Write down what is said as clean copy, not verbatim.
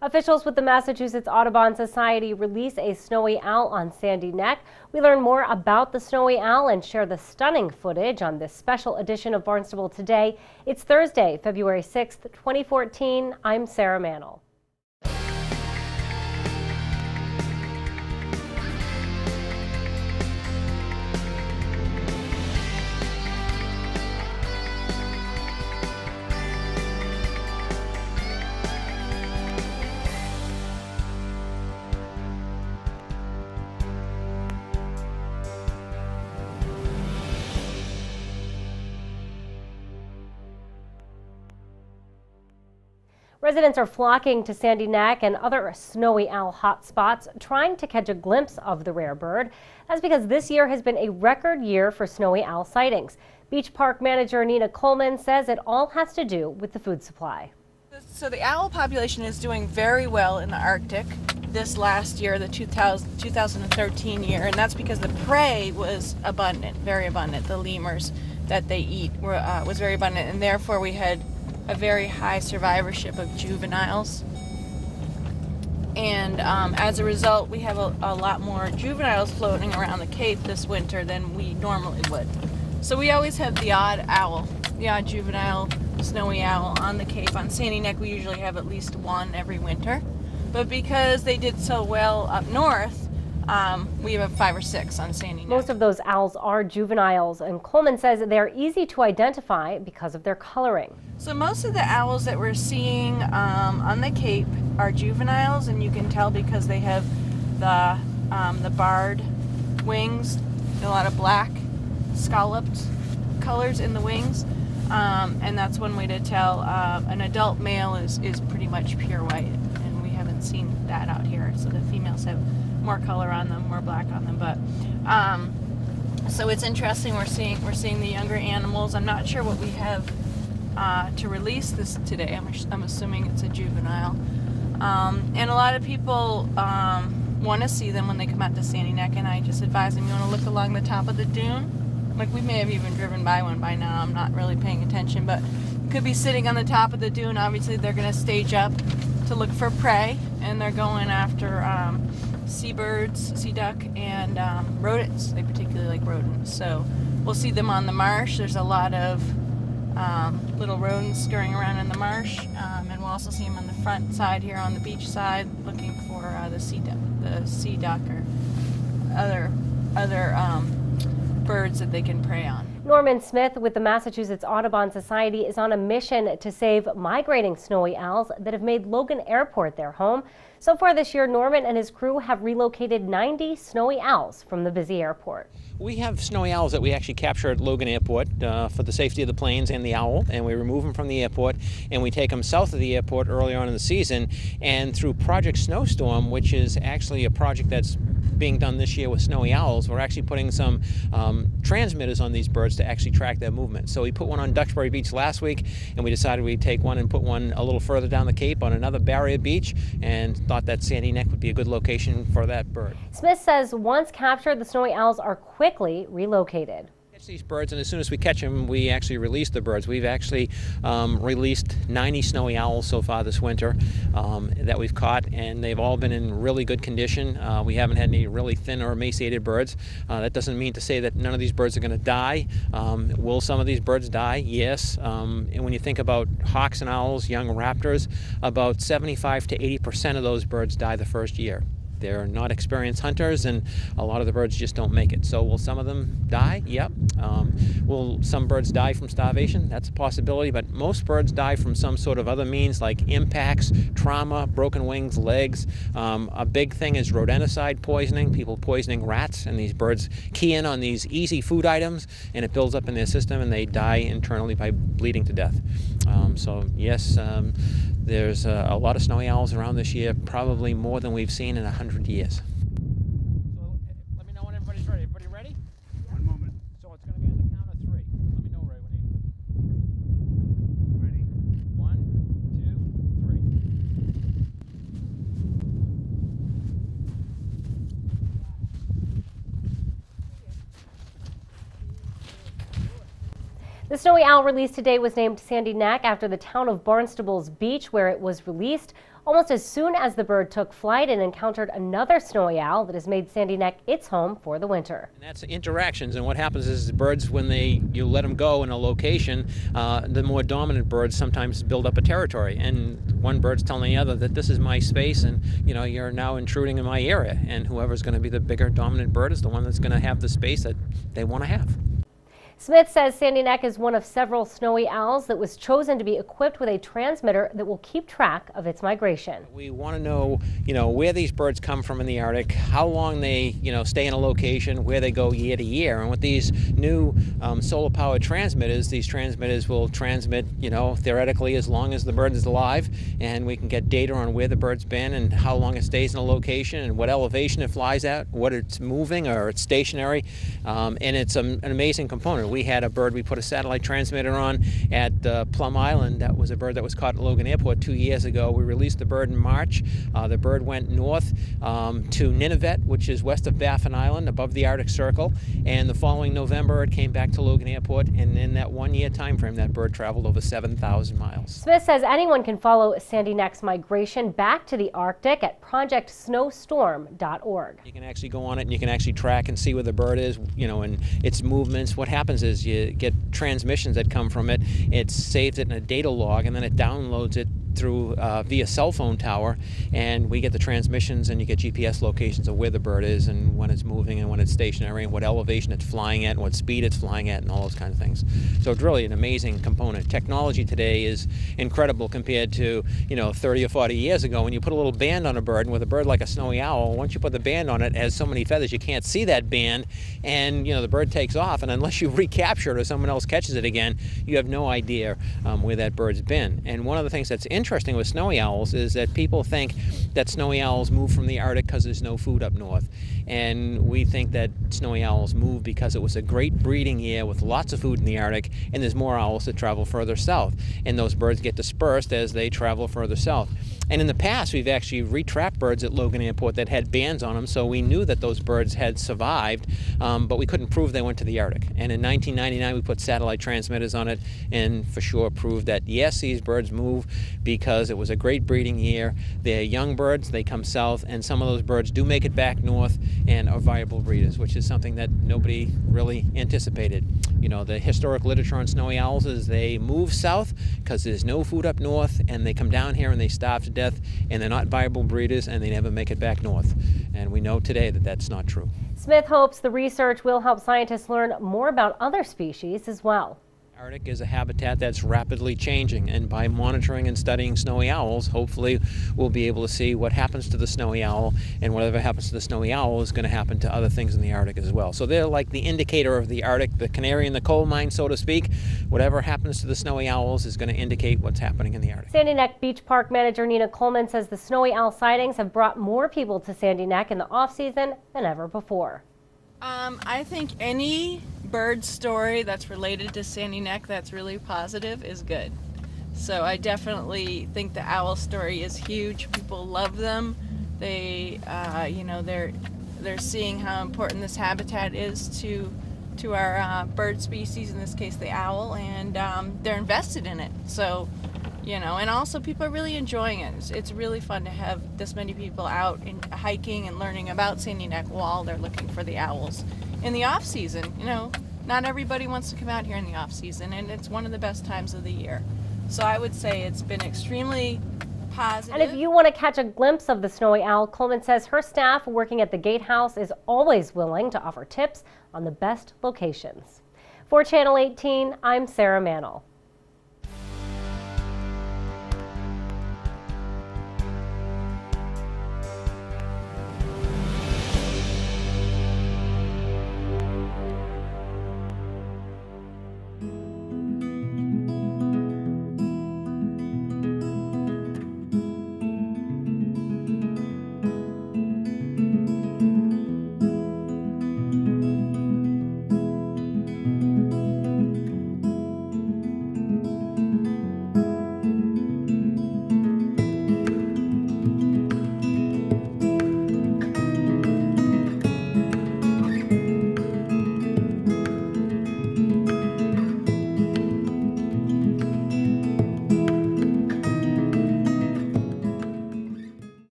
Officials with the Massachusetts Audubon Society release a snowy owl on Sandy Neck. We learn more about the snowy owl and share the stunning footage on this special edition of Barnstable Today. It's Thursday, February 6th, 2014. I'm Sarah Mantle. Residents are flocking to Sandy Neck and other snowy owl hotspots, trying to catch a glimpse of the rare bird. That's because this year has been a record year for snowy owl sightings. Beach Park manager Nina Coleman says it all has to do with the food supply. So the owl population is doing very well in the Arctic this last year, the 2013 year, and that's because the prey was abundant, very abundant. The lemurs that they eat was very abundant, and therefore we had a very high survivorship of juveniles, and as a result we have a lot more juveniles floating around the Cape this winter than we normally would. So we always have the odd owl, the odd juvenile snowy owl on the Cape. On Sandy Neck we usually have at least one every winter, but because they did so well up north, we have 5 or 6 on Sandy Neck. Most of those owls are juveniles, and Coleman says they're easy to identify because of their coloring. So most of the owls that we're seeing on the Cape are juveniles, and you can tell because they have the barred wings, a lot of black scalloped colors in the wings, and that's one way to tell. An adult male is pretty much pure white, and we haven't seen that out here. So the females have more color on them, more black on them, but so it's interesting. We're seeing the younger animals. I'm not sure what we have to release this today. I'm assuming it's a juvenile, and a lot of people want to see them when they come out to Sandy Neck, and I just advise them, you want to look along the top of the dune. Like, we may have even driven by one by now. I'm not really paying attention, but could be sitting on the top of the dune. Obviously they're going to stage up to look for prey, and they're going after seabirds, sea duck, and rodents. They particularly like rodents. So we'll see them on the marsh. There's a lot of little rodents scurrying around in the marsh, and we'll also see them on the front side here on the beach side, looking for the sea duck or other birds that they can prey on. Norman Smith with the Massachusetts Audubon Society is on a mission to save migrating snowy owls that have made Logan Airport their home. So far this year, Norman and his crew have relocated 90 snowy owls from the busy airport. We have snowy owls that we actually capture at Logan Airport for the safety of the planes and the owl, and we remove them from the airport and we take them south of the airport early on in the season, and through Project Snowstorm, which is actually a project that's being done this year with snowy owls, we're actually putting some transmitters on these birds to actually track their movement. So we put one on Duxbury Beach last week, and we decided we'd take one and put one a little further down the Cape on another barrier beach, and thought that Sandy Neck would be a good location for that bird. Smith says once captured, the snowy owls are quickly relocated. Catch these birds, and as soon as we catch them, we actually release the birds. We've actually released 90 snowy owls so far this winter that we've caught, and they've all been in really good condition. We haven't had any really thin or emaciated birds. That doesn't mean to say that none of these birds are going to die. Will some of these birds die? Yes. And when you think about hawks and owls, young raptors, about 75 to 80% of those birds die the first year. They're not experienced hunters, and a lot of the birds just don't make it. So will some of them die? Yep. Will some birds die from starvation? That's a possibility, but most birds die from some sort of other means, like impacts, trauma, broken wings, legs. A big thing is rodenticide poisoning, people poisoning rats, and these birds key in on these easy food items, and it builds up in their system, and they die internally by bleeding to death. So yes, there's a lot of snowy owls around this year, probably more than we've seen in 100 years. So let me know when everybody's ready. Everybody ready? Yeah. One moment. So it's going to be on the count of 3. Let me know right when you... Ready? 1, 2, 3. The snowy owl released today was named Sandy Neck after the town of Barnstable's beach where it was released. almost as soon as the bird took flight and encountered another snowy owl that has made Sandy Neck its home for the winter. And that's interactions, and what happens is the birds, when you let them go in a location, the more dominant birds sometimes build up a territory, and one bird's telling the other that this is my space, and you're now intruding in my area, and whoever's going to be the bigger dominant bird is the one that's going to have the space that they want to have. Smith says Sandy Neck is one of several snowy owls that was chosen to be equipped with a transmitter that will keep track of its migration. We want to know, where these birds come from in the Arctic, how long they, stay in a location, where they go year to year. And with these new solar-powered transmitters, these transmitters will transmit, theoretically as long as the bird is alive, and we can get data on where the bird's been and how long it stays in a location and what elevation it flies at, what it's moving or it's stationary, and it's an amazing component. We had a bird we put a satellite transmitter on at Plum Island. That was a bird that was caught at Logan Airport 2 years ago. We released the bird in March. The bird went north to Nunavut, which is west of Baffin Island, above the Arctic Circle. And the following November, it came back to Logan Airport. And in that 1 year time frame, that bird traveled over 7,000 miles. Smith says anyone can follow Sandy Neck's migration back to the Arctic at projectsnowstorm.org. You can actually go on it and you can actually track and see where the bird is, and its movements. What happens is you get transmissions that come from it. It saves it in a data log, and then it downloads it through via cell phone tower, and we get the transmissions, and you get GPS locations of where the bird is and when it's moving and when it's stationary and what elevation it's flying at and what speed it's flying at and all those kinds of things. So it's really an amazing component. Technology today is incredible compared to 30 or 40 years ago when you put a little band on a bird, and with a bird like a snowy owl, once you put the band on it, it has so many feathers you can't see that band, and the bird takes off, and unless you recapture it or someone else catches it again, you have no idea where that bird's been. And one of the things that's interesting with snowy owls is that people think that snowy owls move from the Arctic because there's no food up north. And we think that snowy owls move because it was a great breeding year with lots of food in the Arctic, and there's more owls that travel further south. And those birds get dispersed as they travel further south. And in the past, we've actually retrapped birds at Logan Airport that had bands on them, so we knew that those birds had survived, but we couldn't prove they went to the Arctic. And in 1999, we put satellite transmitters on it and for sure proved that, yes, these birds move because it was a great breeding year. They're young birds, they come south, and some of those birds do make it back north and are viable breeders, which is something that nobody really anticipated. The historic literature on snowy owls is they move south because there's no food up north, and they come down here and they starve to death, and they're not viable breeders, and they never make it back north. And we know today that that's not true. Smith hopes the research will help scientists learn more about other species as well. Arctic is a habitat that's rapidly changing, and by monitoring and studying snowy owls, hopefully we'll be able to see what happens to the snowy owl, and whatever happens to the snowy owl is going to happen to other things in the Arctic as well. So they're like the indicator of the Arctic, the canary in the coal mine, so to speak. Whatever happens to the snowy owls is going to indicate what's happening in the Arctic. Sandy Neck Beach Park manager Nina Coleman says the snowy owl sightings have brought more people to Sandy Neck in the off-season than ever before. I think any bird story that's related to Sandy Neck that's really positive is good. So I definitely think the owl story is huge. People love them. They, they're seeing how important this habitat is to our bird species, in this case the owl, and they're invested in it. So, and also people are really enjoying it. It's really fun to have this many people out and hiking and learning about Sandy Neck while they're looking for the owls. In the off season, not everybody wants to come out here in the off season, and it's one of the best times of the year. So I would say it's been extremely positive. And if you want to catch a glimpse of the snowy owl, Coleman says her staff working at the gatehouse is always willing to offer tips on the best locations. For Channel 18, I'm Sarah Mannel.